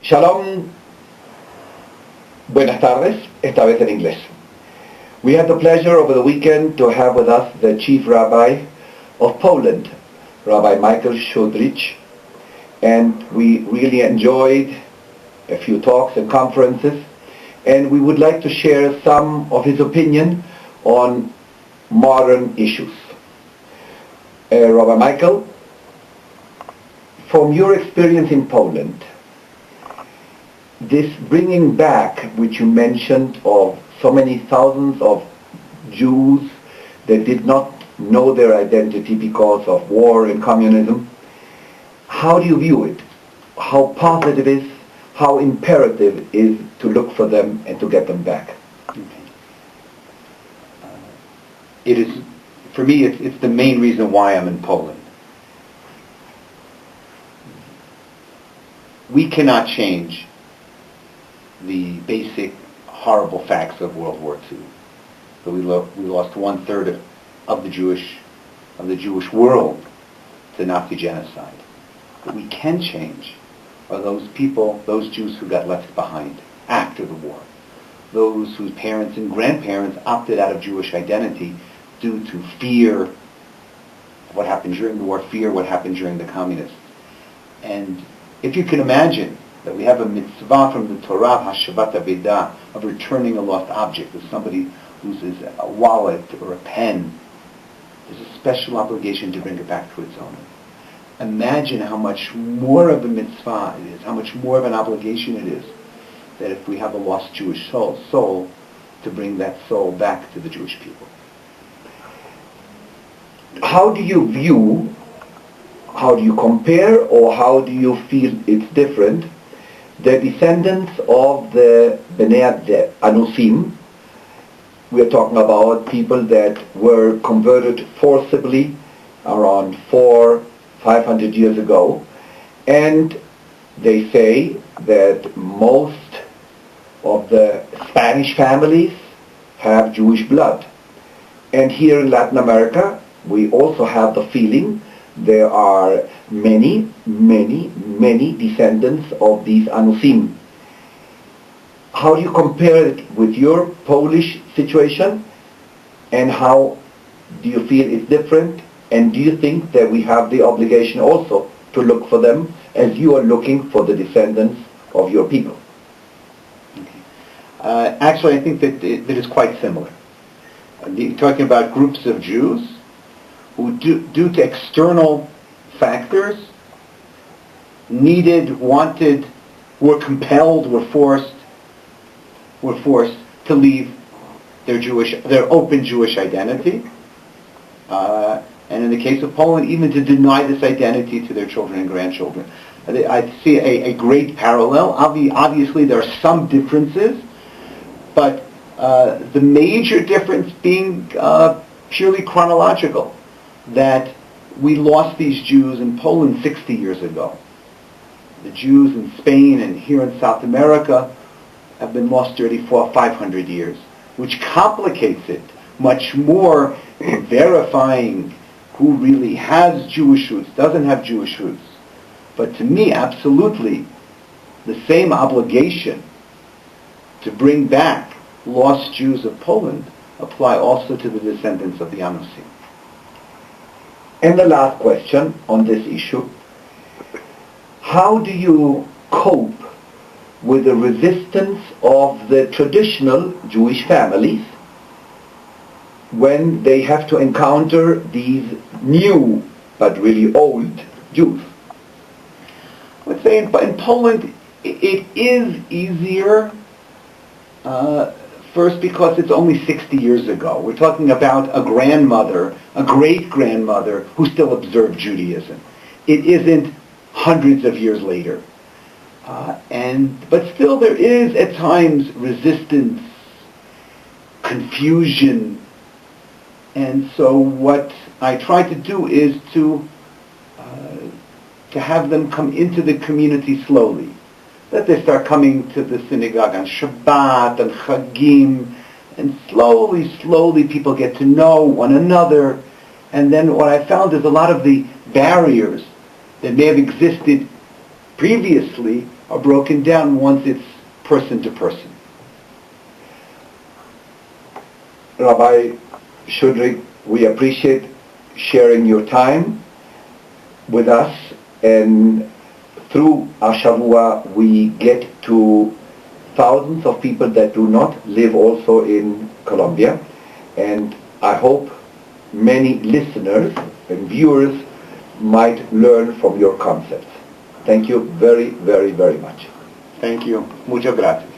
Shalom, buenas tardes, esta vez en inglés. We had the pleasure over the weekend to have with us the Chief Rabbi of Poland, Rabbi Michael Shudlich, and we really enjoyed a few talks and conferences, and we would like to share some of his opinion on modern issues. Rabbi Michael, from your experience in Poland, this bringing back, which you mentioned, of so many thousands of Jews that did not know their identity because of war and communism, how do you view it? How positive it is, how imperative it is to look for them and to get them back? It is, for me, it's the main reason why I'm in Poland. We cannot change the basic horrible facts of World War II. So we lost 1/3 of the Jewish world to Nazi genocide. What we can change are those people, those Jews who got left behind after the war, those whose parents and grandparents opted out of Jewish identity due to fear of what happened during the war, fear what happened during the communists. And if you can imagine that we have a mitzvah from the Torah, Hashavat Avedah, of returning a lost object. If somebody loses a wallet or a pen, there's a special obligation to bring it back to its owner. Imagine how much more of a mitzvah it is, how much more of an obligation it is, that if we have a lost Jewish soul, to bring that soul back to the Jewish people. How do you view, how do you compare, or how do you feel it's different, the descendants of the Bnei Anusim? We're talking about people that were converted forcibly around 400-500 years ago, and they say that most of the Spanish families have Jewish blood. And here in Latin America, we also have the feeling there are many descendants of these Anusim. How do you compare it with your Polish situation, and how do you feel it's different, and do you think that we have the obligation also to look for them as you are looking for the descendants of your people? Okay. Actually, I think that it's quite similar. You're talking about groups of Jews who, due to external factors, needed, wanted, were compelled, were forced to leave their open Jewish identity, and in the case of Poland, even to deny this identity to their children and grandchildren. I see a great parallel. Obviously, there are some differences, but the major difference being purely chronological, that we lost these Jews in Poland 60 years ago. The Jews in Spain and here in South America have been lost 500 years, which complicates it much more in verifying who really has Jewish roots, doesn't have Jewish roots. But to me, absolutely, the same obligation to bring back lost Jews of Poland apply also to the descendants of the Anusim. And the last question on this issue: how do you cope with the resistance of the traditional Jewish families when they have to encounter these new but really old Jews? I would say in Poland it is easier, first because it's only 60 years ago. We're talking about a grandmother, a great-grandmother who still observed Judaism. It isn't hundreds of years later. But still there is at times resistance, confusion, and so what I try to do is to have them come into the community slowly. That they start coming to the synagogue on Shabbat and Chagim, and slowly people get to know one another. And then what I found is a lot of the barriers that may have existed previously are broken down once it's person to person. Rabbi Shudlich, we appreciate sharing your time with us, and through Ashavua we get to thousands of people that do not live also in Colombia, and I hope many listeners and viewers might learn from your concepts. Thank you very, very, very much. Thank you. Muchas gracias.